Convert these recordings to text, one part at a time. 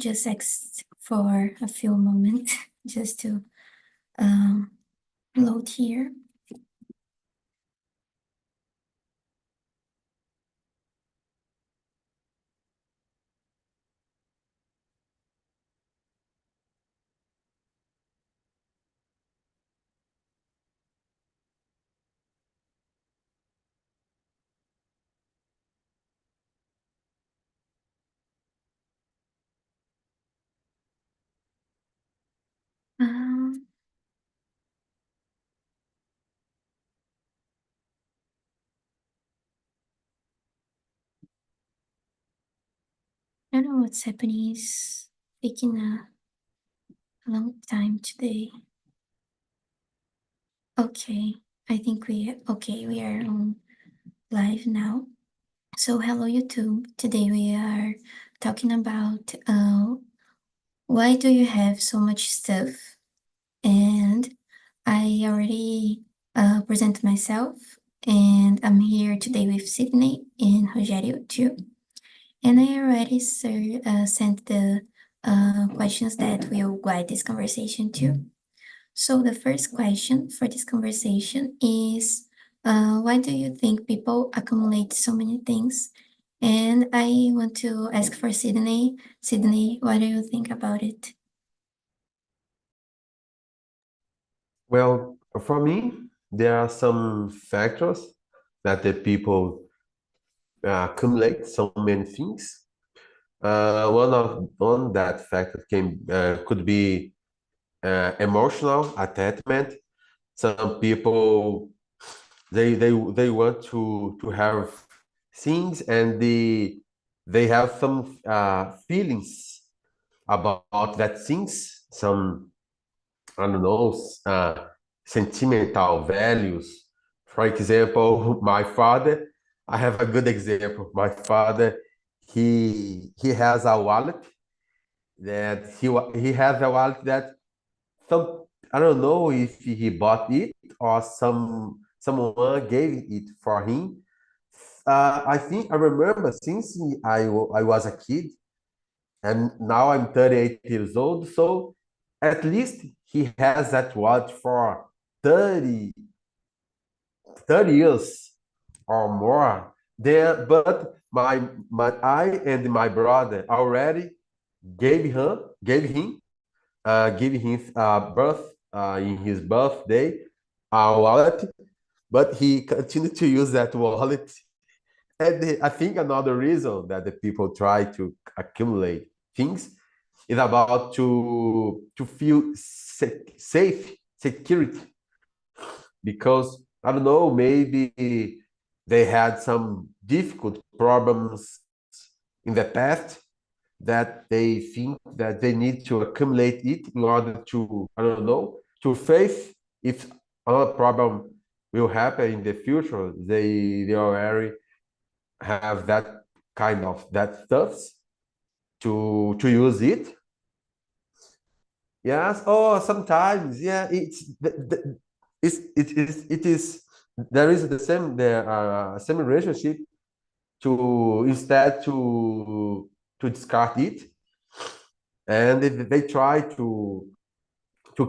just ask for a few moments just to load here. Um, I don't know what's happening. It's taking a long time today. Okay, I think we are on live now. So hello YouTube. Today we are talking about why do you have so much stuff? And I already present myself, and I'm here today with Sydney and Rogério too. And I already sent the questions that will guide this conversation too. So the first question for this conversation is, why do you think people accumulate so many things? And I want to ask for Sydney. Sydney, what do you think about it? Well, for me, there are some factors that the people accumulate so many things. One that factor could be emotional attachment. Some people they want to have things and they have some feelings about that things. Some I don't know, sentimental values. For example, my father, I have a good example. My father, he has a wallet that he has a wallet that some I don't know if he bought it or someone gave it for him. I think I remember since I was a kid, and now I'm 38 years old. So at least he has that watch for 30, 30 years or more. There, but my I and my brother already gave him birth in his birthday a wallet, but he continued to use that wallet. And I think another reason that the people try to accumulate things is about to feel safe, security, because I don't know, maybe they had some difficult problems in the past that they think that they need to accumulate it in order to, I don't know, to face if another problem will happen in the future. They already have that kind of that stuffs to use it. Yes. Oh, sometimes, yeah. It is there is the same relationship to instead to discard it, and they try to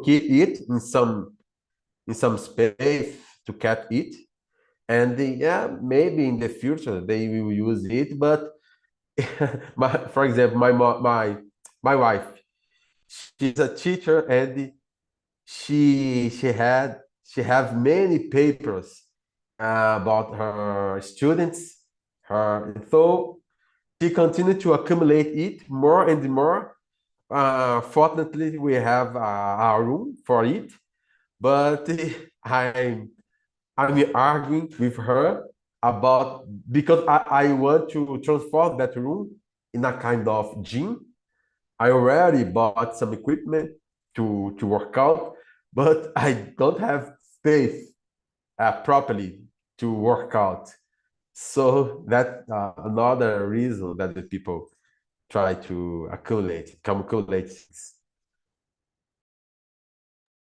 keep it in some space to keep it, and yeah, maybe in the future they will use it, but for example, my wife, she's a teacher, and she has many papers about her students. Her so she continued to accumulate it more and more. Fortunately, we have a room for it, but I'm arguing with her about because I want to transform that room in a kind of gym. I already bought some equipment to work out, but I don't have space properly to work out. So that another reason that the people try to accumulate things.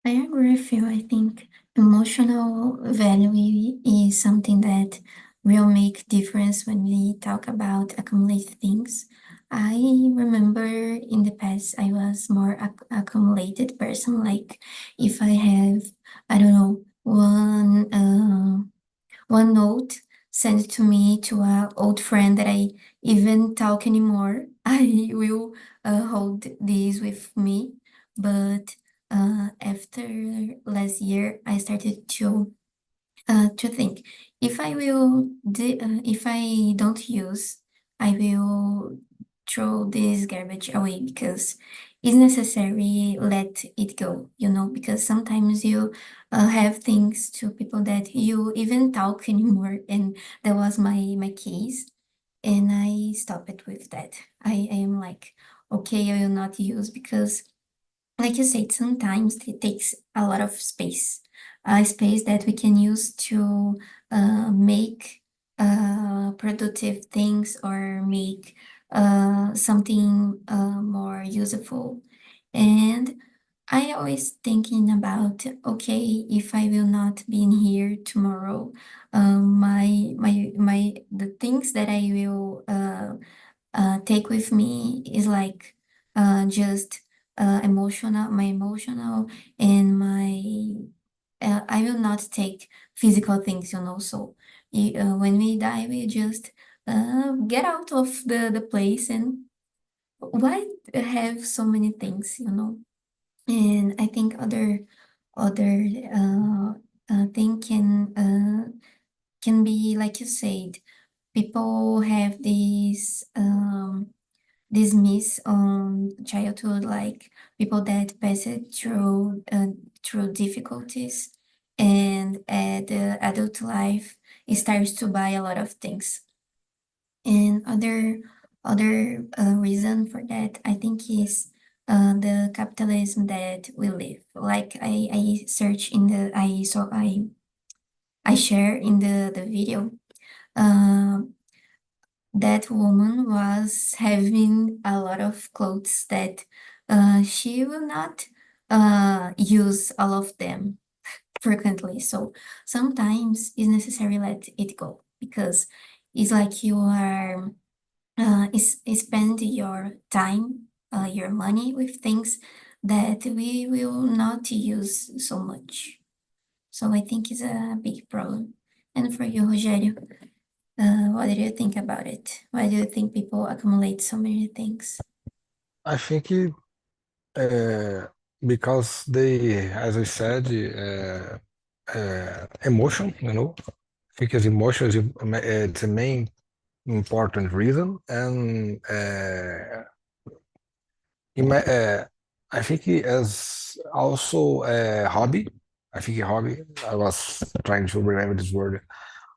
I agree with you. I think emotional value is something that will make difference when we talk about accumulate things. I remember in the past I was more accumulated person. Like if I have, I don't know, one note sent to me to a old friend that I even talk anymore, I will hold this with me. But after last year, I started to think if I don't use, I will throw this garbage away because it's necessary let it go, because sometimes you have things to people that you even talk anymore, and that was my case, and I stop it with that. I am like, okay, I will not use because like you said, sometimes it takes a lot of space, a space that we can use to make productive things or make something more useful. And I always thinking about, okay, if I will not be in here tomorrow, the things that I will take with me is like just my emotional and I will not take physical things, So when we die, we just get out of the place, and why have so many things? And I think other thing can be like you said, people have this miss on childhood, like people that pass it through difficulties, and at the adult life, it starts to buy a lot of things. And other reason for that, I think, is the capitalism that we live. Like I search in the I share in the video. Um, that woman was having a lot of clothes that she will not use all of them frequently. So sometimes it's necessary let it go because it's like you are spend your time, your money with things that we will not use so much. So I think it's a big problem. And for you, Rogério, what do you think about it? Why do you think people accumulate so many things? I think because they, as I said, emotion, I think as emotion is it's a main important reason, and in my, I think as also a hobby. I think a hobby. I was trying to remember this word,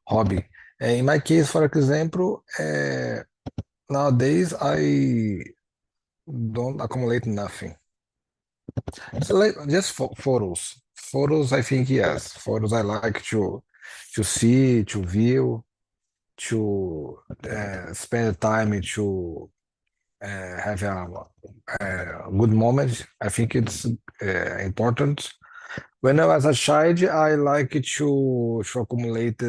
hobby. In my case, for example, nowadays I don't accumulate nothing. So like just photos. Photos, I think yes. Photos I like to see, to view, to spend time to have a good moment. I think it's important. When I was a child, I like to accumulate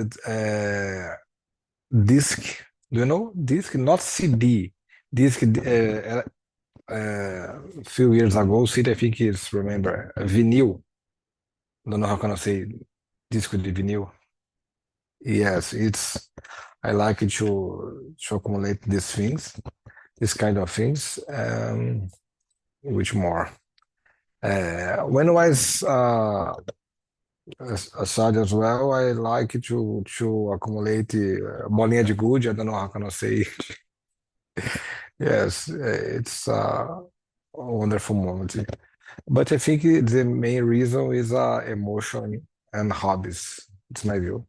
disc. Do you know disc? Not CD. Disc. A few years ago, CD. I think it's remember vinyl. Don't know how can I say disco de vinil. Yes, it's I like it to accumulate these things, this kind of things. Which more? When I was a child as well, I like to accumulate bolinha de gude. I don't know how can I say. Yes, it's a wonderful moment. But I think the main reason is emotion and hobbies. It's my view.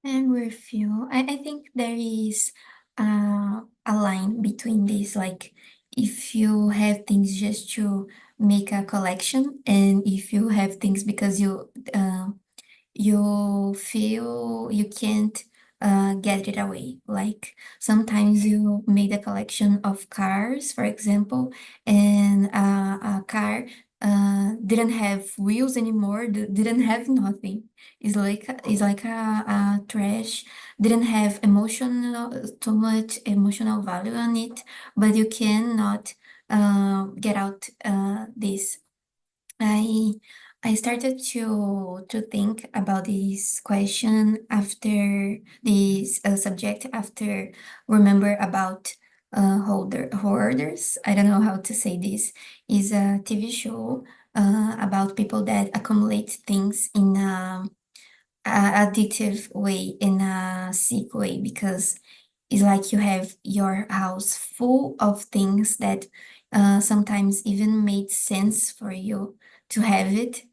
And with you, I think there is a line between this, like if you have things just to make a collection, and if you have things because you feel you can't get it away. Like sometimes you made a collection of cars, for example, and a car didn't have wheels anymore, didn't have nothing. It's like a trash, didn't have too much emotional value on it, but you cannot get out this. I I started to think about this question after this subject after remember about hoarders. I don't know how to say this. Is a TV show about people that accumulate things in a addictive way, in a sick way, because it's like you have your house full of things that sometimes even made sense for you to have it,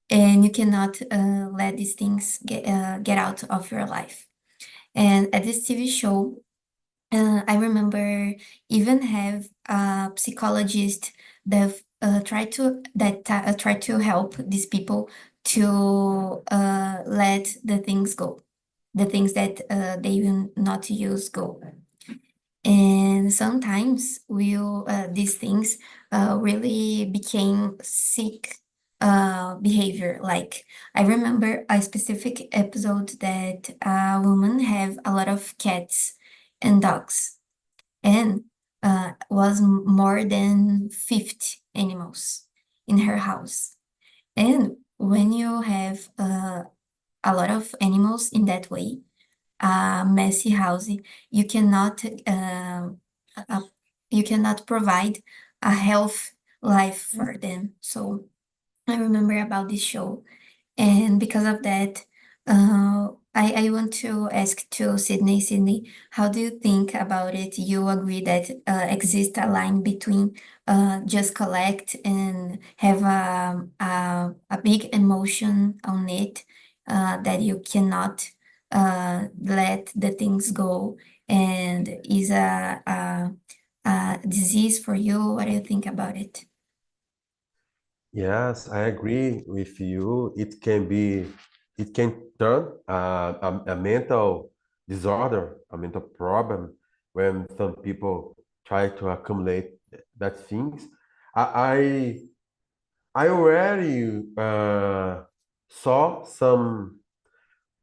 and you cannot let these things get out of your life. And at this TV show, I remember even have a psychologist that try to help these people to let the things go, the things that they will not use go. And sometimes these things really became sick behavior. Like I remember a specific episode that a woman have a lot of cats and dogs, and was more than 50 animals in her house. And when you have a lot of animals in that way, a messy house, you cannot uh, uh, you cannot provide a health life for them. So I remember about this show, and because of that, I want to ask to Sydney. Sydney, how do you think about it? You agree that exists a line between just collect and have a big emotion on it, that you cannot let the things go, and is a disease for you? What do you think about it? Yes, I agree with you. It can turn a mental disorder, a mental problem when some people try to accumulate that things. I I already saw some,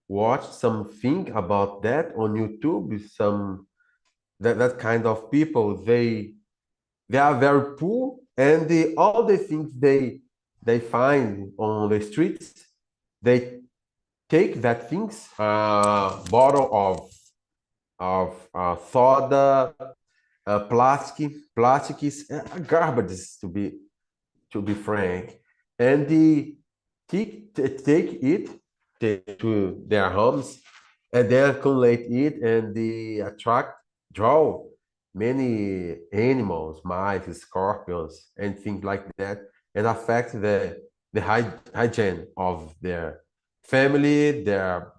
watched something about that on YouTube. Some that kind of people, they are very poor, and all the things they find on the streets, they take that things, bottle of soda, plastic is garbage, to be frank, and take it to their homes, and then accumulate it, and they draw many animals, mice, scorpions, and things like that, and affect the hygiene of their family, their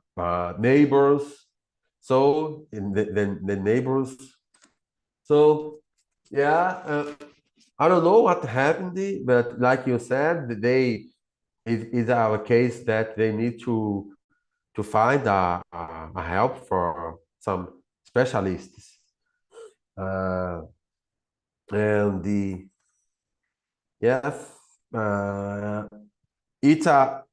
neighbors. So in the neighbors. So yeah, I don't know what happened, but like you said, they is our case that they need to find a help for some specialists. Uh, and the yes, uh, it's a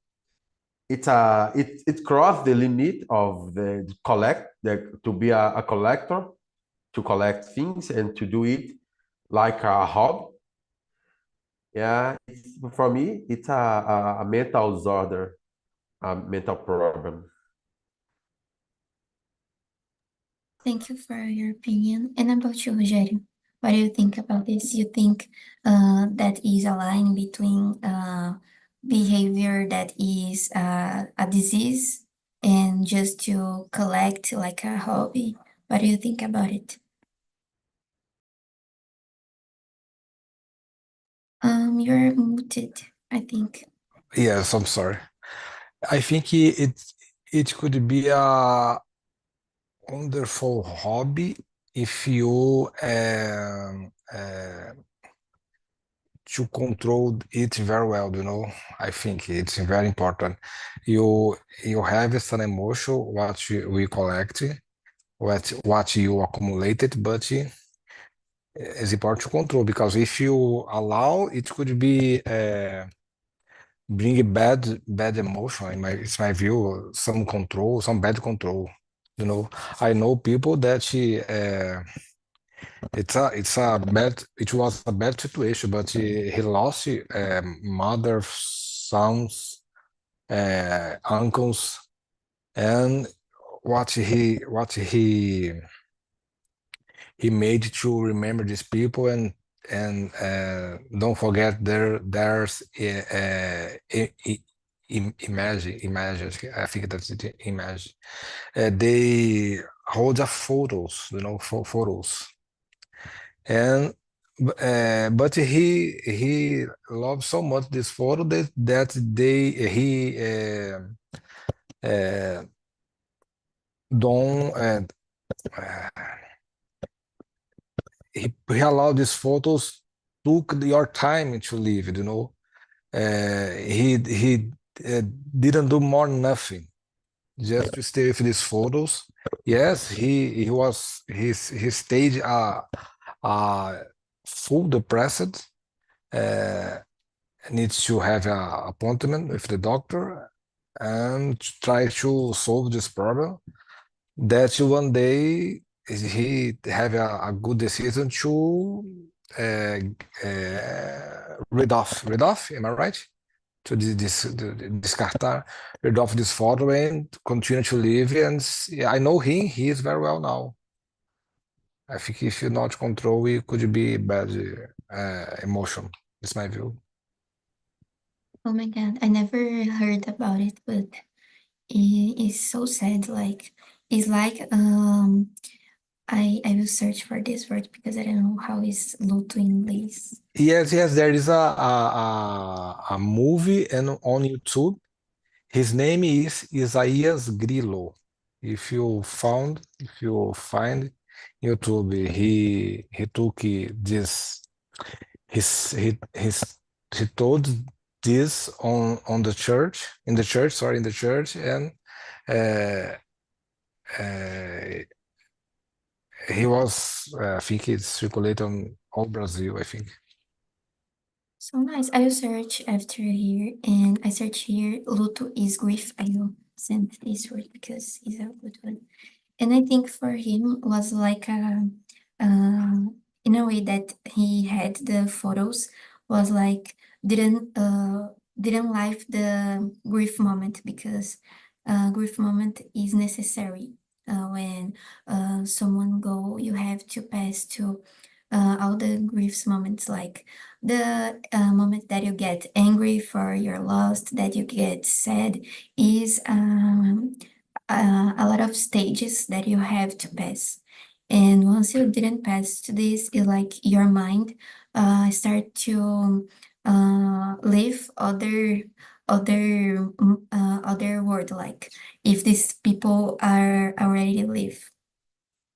it crossed the limit of to be a collector, to collect things and to do it like a hobby. Yeah, for me, it's a mental disorder, a mental problem. Thank you for your opinion. And about you, Rogério, what do you think about this? You think that is a line between behavior that is a disease and just to collect like a hobby? What do you think about it? You're muted, I think. Yes, I'm sorry. I think it could be a wonderful hobby if you to control it very well, you know. I think it's very important. You have some emotion we collect, what you accumulated, but It's important to control because if you allow, it could be bring a bad emotion. It's my view. Some control, some bad control. I know people that it's a bad. It was a bad situation, but he lost mother, sons, uncles, and what he made to remember these people and don't forget there's image. I think that's the image. They hold the photos, photos, and but he loves so much this photo that they he uh, don't he allowed these photos took your time to live, he uh, didn't do more nothing just to stay with these photos. Yes, he stayed full depressed, uh, needs to have an appointment with the doctor and try to solve this problem. That one day he have a good decision to uh, rid off, am I right? To descartar, rid off this photo and continue to live. And I know him; he is very well now. I think if you not control, it could be bad emotion. It's my view. Oh my God, I never heard about it, but it's so sad. Like, it's like, I will search for this word because I don't know how is luto in English. Yes, yes, there is a movie and on YouTube. His name is Isaías Grillo. If you find YouTube, he took this he told this on the church in the church, sorry, in the church, and uh, uh, he was I think it's circulated on all Brazil, I think. So nice. I will search after here, and I search here, luto is grief. I will send this word because it's a good one. And I think for him was like uh, in a way that he had the photos was like didn't live the grief moment because grief moment is necessary. When someone go, you have to pass to all the griefs moments, like the moment that you get angry for your loss, that you get sad, is a lot of stages that you have to pass. And once you didn't pass to this, it's like your mind start to live other world. Like if these people are already live,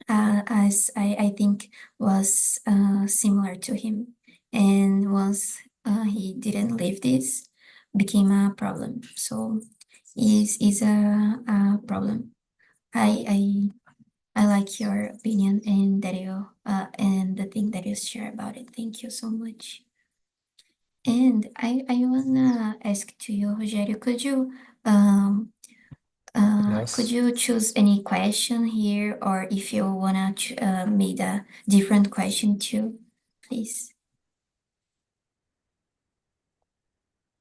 as I think was similar to him. And once he didn't live this, became a problem. So is a problem. I I like your opinion and that you and the thing that you share about it. Thank you so much. And I wanna ask to you, Rogério, um could Yes. you choose any question here, or if you wanna make a different question too, please?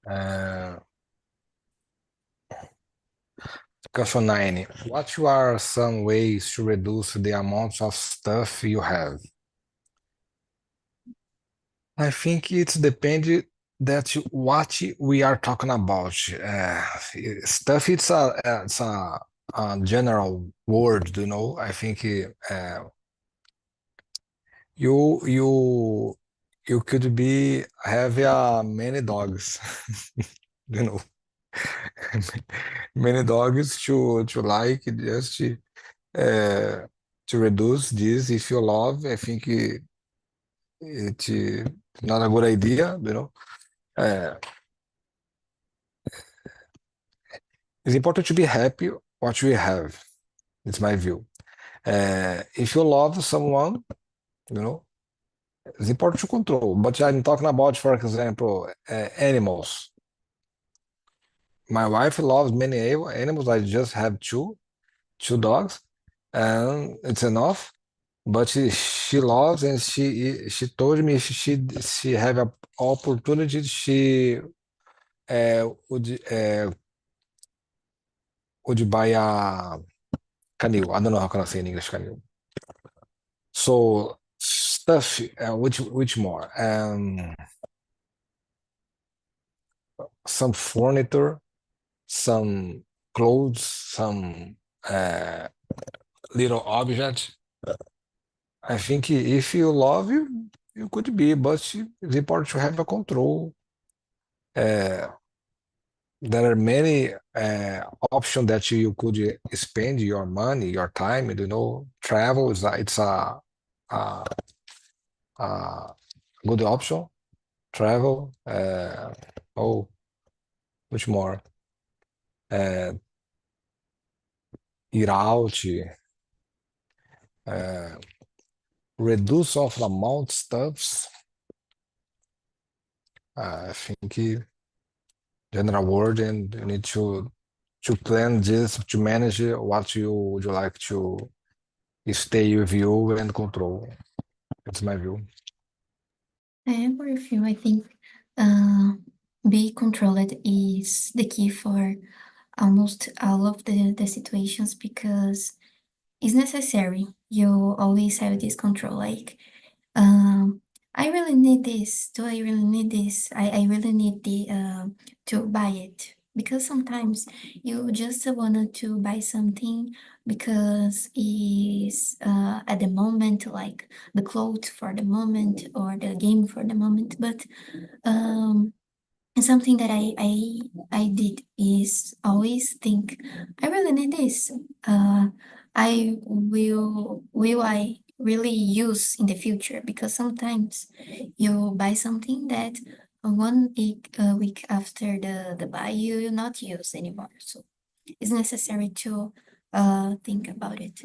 Uh, Question 9. What are some ways to reduce the amount of stuff you have? I think it's dependent that what we are talking about. Stuff, it's a general word, I think you you you could be have many dogs, you know, many dogs to like just uh, to reduce this. If you love, I think it's not a good idea, Uh, it's important to be happy what you have. It's my view. If you love someone, you know, It's important to control, but I'm talking about, for example, animals. My wife loves many animals. I just have two dogs, and it's enough. But she loves, and she told me she have a opportunity. She would buy a canil. I don't know how can I say in English canil. So stuff. Which more? Some furniture, some clothes, some uh, little object. I think if you love, you could be, but it's important to have a control. Uh, there are many options that you could spend your money, your time. Travel is a, a good option. Travel. Oh, much more. Uh, Eat out. Uh, Reduce of amount stuffs. I think general word, and you need to plan this to manage what you would like to stay with you and control. It's my view. I agree with you. I think uh, be controlled is the key for almost all of the situations because it's necessary. You always have this control, like um, I really need this. Do I really need this? I really need the to buy it. Because sometimes you just wanted to buy something because it's at the moment, like the clothes for the moment or the game for the moment. But um, and something that I did is always think, I really need this. Uh, will I really use in the future? Because sometimes you buy something that week after the buy you will not use anymore. So it's necessary to think about it.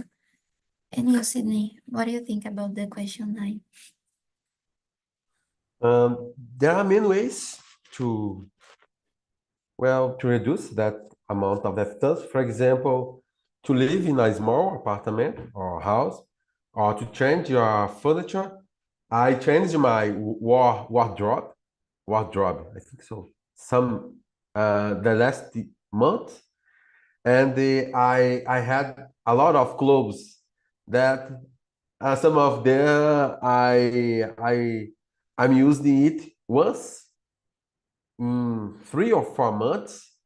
And you, Sydney, what do you think about the question nine? There are many ways to, well, to reduce that amount of that stuff. For example, to live in a small apartment or house, or to change your furniture. I changed my wardrobe. I think so. Some the last month, and I had a lot of clothes that some of them I'm using it once in 3 or 4 months.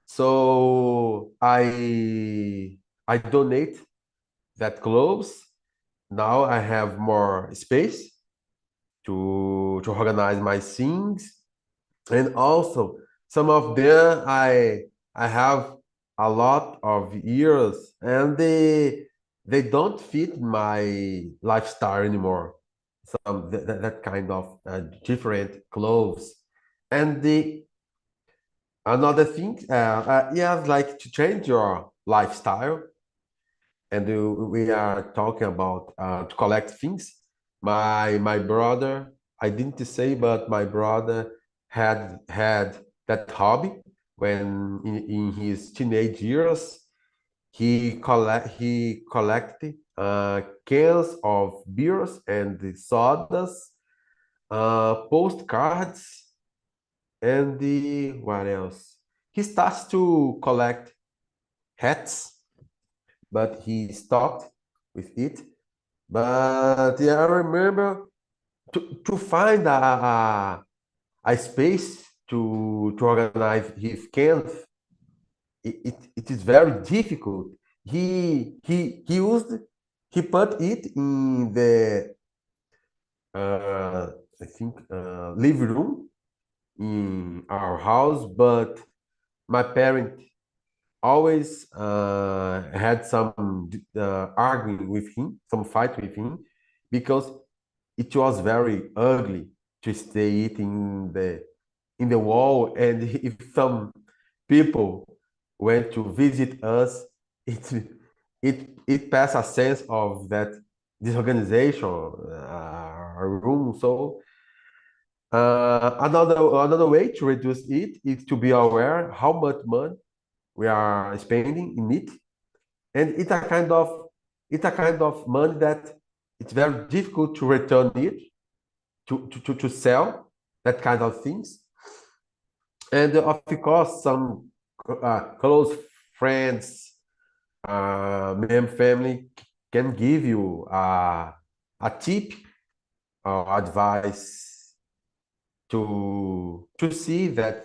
So I donate that clothes. Now I have more space to organize my things, and also some of them I have a lot of years, and they don't fit my lifestyle anymore. Some that kind of different clothes, and the another thing, yeah, like to change your lifestyle, and we are talking about to collect things. My brother, I didn't say, but my brother had that hobby when in his teenage years. He collected cans of beers and the sodas, postcards, and the what else? He starts to collect hats, but he stopped with it. But yeah, I remember to find a space to organize his cans. It is very difficult. He used he put it in the uh, I think living room in our house, but my parent always had some arguing with him, some fight with him, because it was very ugly to stay it in the wall. And if some people went to visit us, it it passed a sense of that disorganization, room. So another way to reduce it is to be aware how much money we are spending in it, and it's a kind of money that it's very difficult to return it to sell that kind of things. And of course, some close friends, family can give you a tip or advice to see that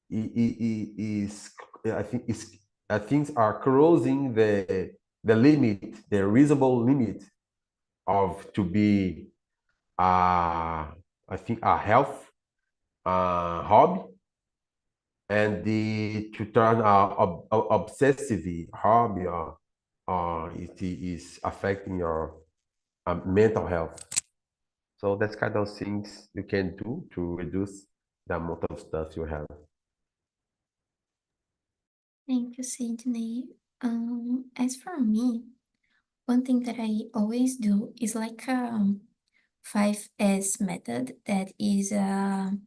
is I think is things are crossing the limit, the reasonable limit of to be I think a health hobby, and the to turn obsessive hobby, or it is affecting your mental health. So that's kind of things you can do to reduce the amount of stuff you have. Thank you, Sydney. As for me, one thing that I always do is like a 5S method. That is a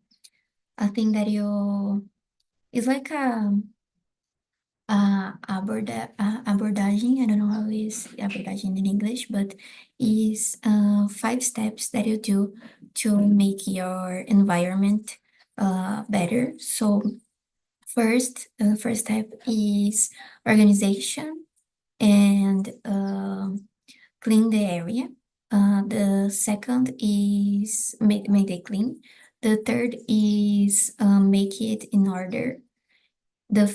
thing that you, it's like abordagem. I don't know how is abordagem in English, but is 5 steps that you do to make your environment better. So first step is organization and clean the area. The second is make it clean. The third is make it in order. The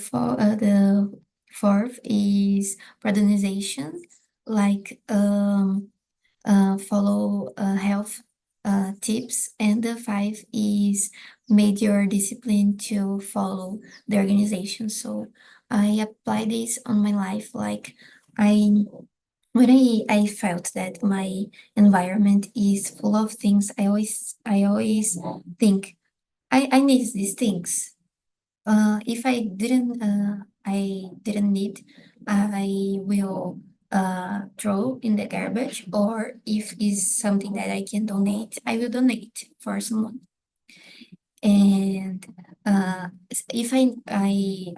fourth is prioritization, like follow health tips, and the five is made your discipline to follow the organization. So I apply this on my life. Like I when I felt that my environment is full of things, I always think I need these things. If I didn't need, I will throw in the garbage, or if is something that I can donate, I will donate for someone. And if I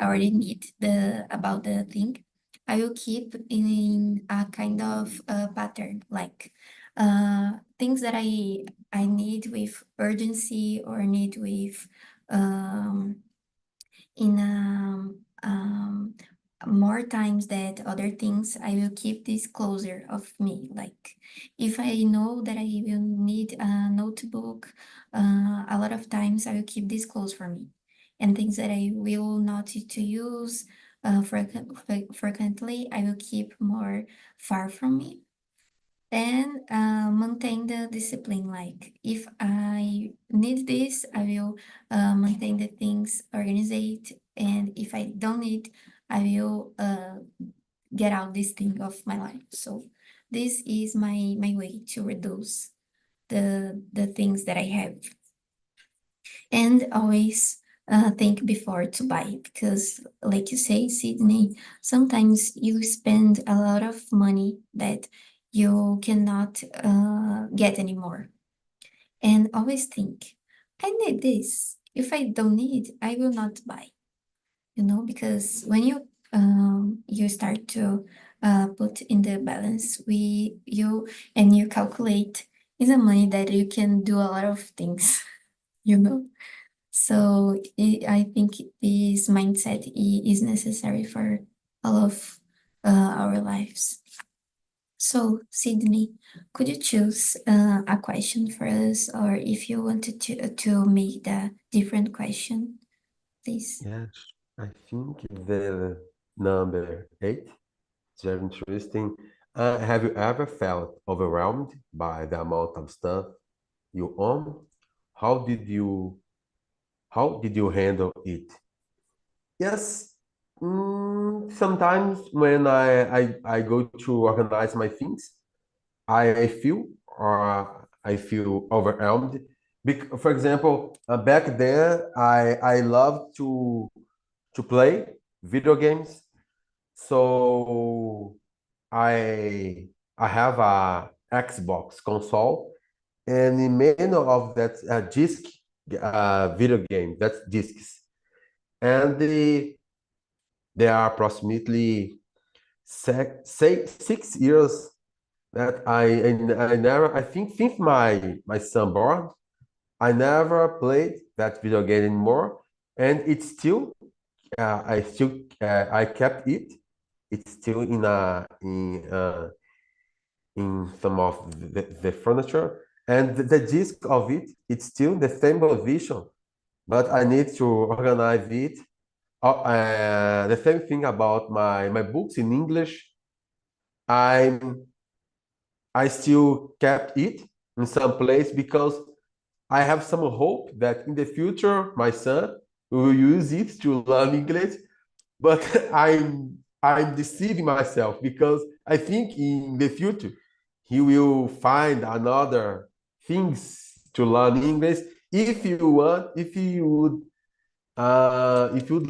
already need the about the thing, I will keep in a kind of pattern, like things that I need with urgency, or need with um in more times that other things, I will keep this closer of me. Like if I know that I will need a notebook, a lot of times I will keep this close for me. And things that I will not to use frequently, I will keep more far from me. And maintain the discipline. Like if I need this, I will maintain the things organized, and if I don't need, I will get out this thing of my life. So this is my way to reduce the things that I have. And always think before to buy, because like you say, Sydney, sometimes you spend a lot of money that you cannot get anymore. And always think, I need this. If I don't need, I will not buy. Because when you start to put in the balance, and you calculate, is a money that you can do a lot of things. you know so I think this mindset is necessary for all of our lives. So, Sydney, could you choose a question for us, or if you wanted to make a different question, please? Yes, I think the number 8 is very interesting. Have you ever felt overwhelmed by the amount of stuff you own? How did you how did you handle it? Yes, sometimes when I go to organize my things, I feel overwhelmed. For example, back then I loved to play video games, so I I have a Xbox console, and in many of that disc video game, that's discs, and there are approximately 6 years that I never, I think since my son born, I never played that video game anymore, and it's still I kept it. It's still in some of the furniture, and the disc of it, it's still the same position, but I need to organize it. The same thing about my books in English. I I still kept it in some place because I have some hope that in the future my son will use it to learn English. But I'm deceiving myself because I think in the future he will find another things to learn English. If you would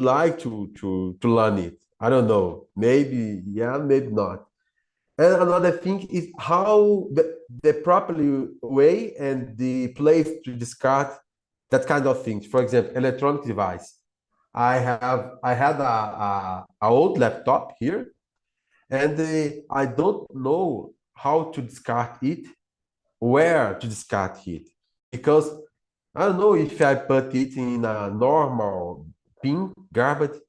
like to learn it. I don't know. Maybe yeah, maybe not. And another thing is how the proper way and the place to discard that kind of things. For example, electronic device. I had a old laptop here, and I don't know how to discard it, where to discard it, because I don't know if I put it in a normal bin garbage.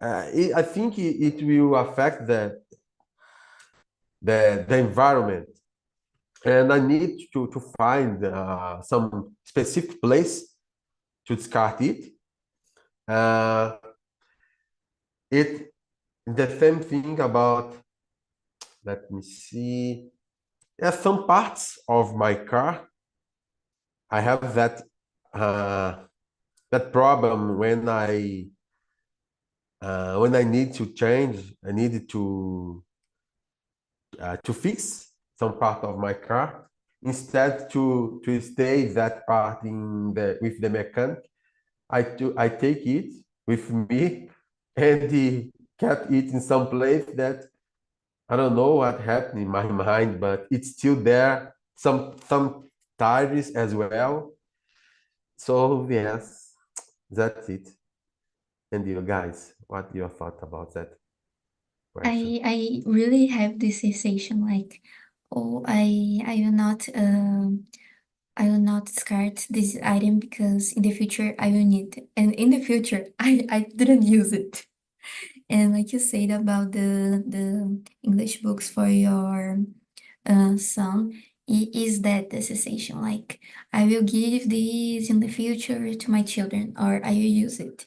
I think it will affect the environment, and I need to find some specific place to discard it. Uh, it the same thing about, let me see. Yeah, some parts of my car, I have that problem when I need to change, I need to fix some part of my car instead to stay that part in the with the mechanic. I take it with me and kept it in some place that I don't know what happened in my mind, but it's still there. Some tires as well. So yes, that's it. And you guys, what your thought about that question? I really have this sensation like, oh, I will not discard this item because in the future I will need it. And in the future I didn't use it. And like you said about the English books for your son, is that the sensation like, I will give this in the future to my children, or I will use it.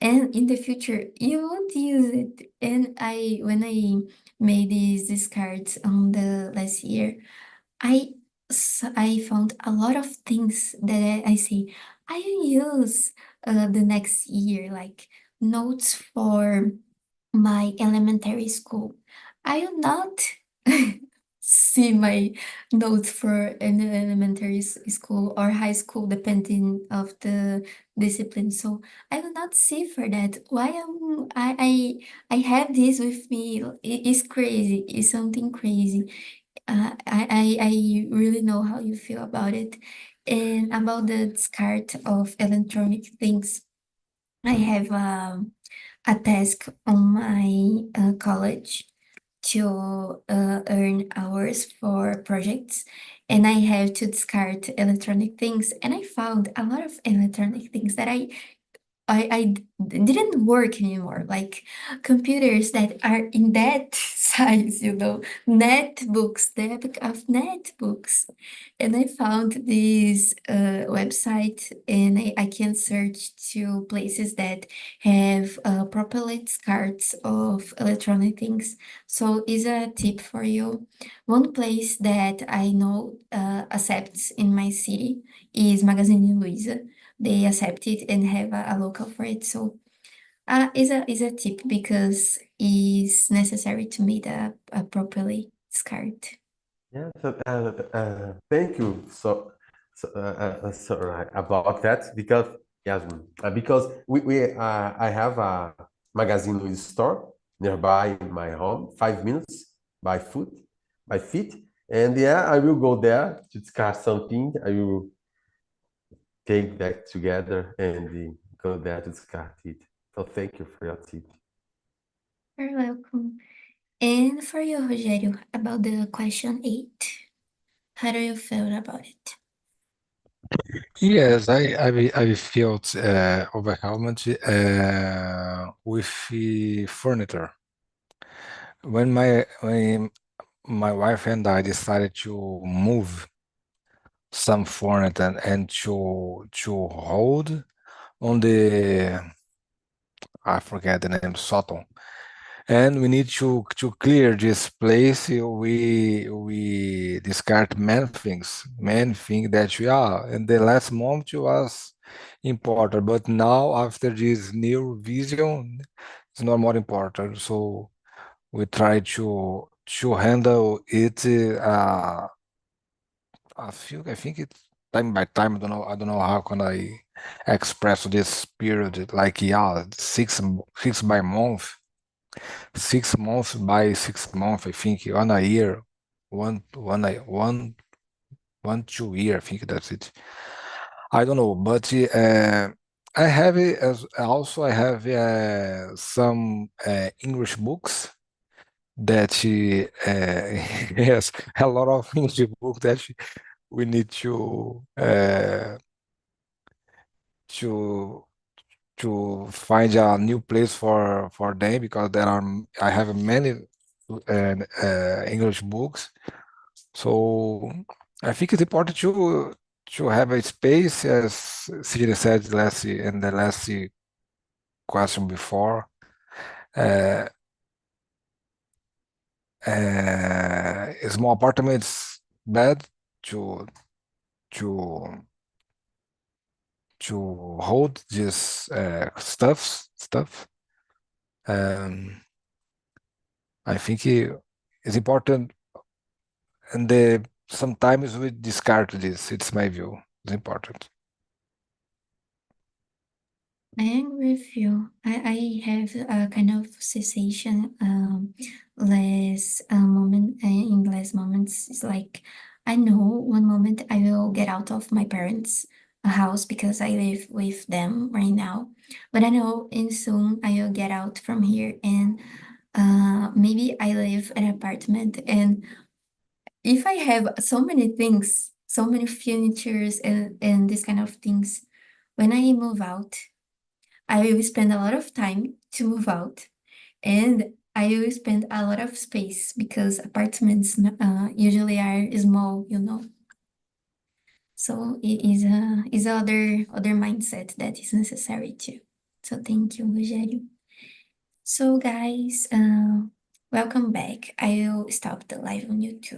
And in the future you won't use it. And when I made these discards on the last year, I I found a lot of things that I say I will use the next year, like notes for my elementary school. I will not see my notes for an elementary school or high school, depending of the discipline. So I will not see for that. Why am I have this with me? It's crazy. It's something crazy. I really know how you feel about it. And about the discard of electronic things, I have a task on my college to earn hours for projects, and I have to discard electronic things. And I found a lot of electronic things that didn't work anymore, like computers that are in that size, netbooks, the epic of netbooks. And I found this website, and I can search to places that have proper cards of electronic things. So is a tip for you. One place that I know accepts in my city is Magazine Luiza. They accept it and have a local for it. So is a tip because it's necessary to make a properly discard. Yeah, so, thank you sorry about that because Yasmin, because I have a magazine with store nearby my home, 5 minutes by foot. my feet. And yeah, I will go there to discuss something. I will take that together and go there to discuss it. So thank you for your tip. You're welcome. And for you, Rogério, about the question 8, how do you feel about it? Yes, I felt overwhelmed with the furniture. When my wife and I decided to move some furniture and to hold on the, I forget the name, Sutton. And we need to clear this place. We discard many things that we are. In the last month was important, but now after this new vision, it's not more important. So we try to handle it. I think it's time by time. I don't know how can I express this period. Like yeah, six by month. 6 months by 6 months, I think, on a year, one 2 year, I think that's it. I don't know, but I have as also I have some English books that yes, a lot of English books that we need to to find a new place for them because I have many English books. So I think it's important to have a space, as CJ said in the last question before. Uh, Small apartments bad to to to hold this stuff. Um, I think it's important, and sometimes we discard this. It's my view. It's important. I agree with you. I have a kind of cessation, less moment in less moments. It's like I know one moment I will get out of my parents' house because I live with them right now, but I know in soon I will get out from here and maybe I live in an apartment. And if I have so many things, so many furnitures and this kind of things, when I move out. I will spend a lot of time to move out, and I will spend a lot of space because apartments usually are small, you know. So it is other mindset that is necessary too. So thank you, Rogério. So guys, welcome back. I will stop the live on YouTube.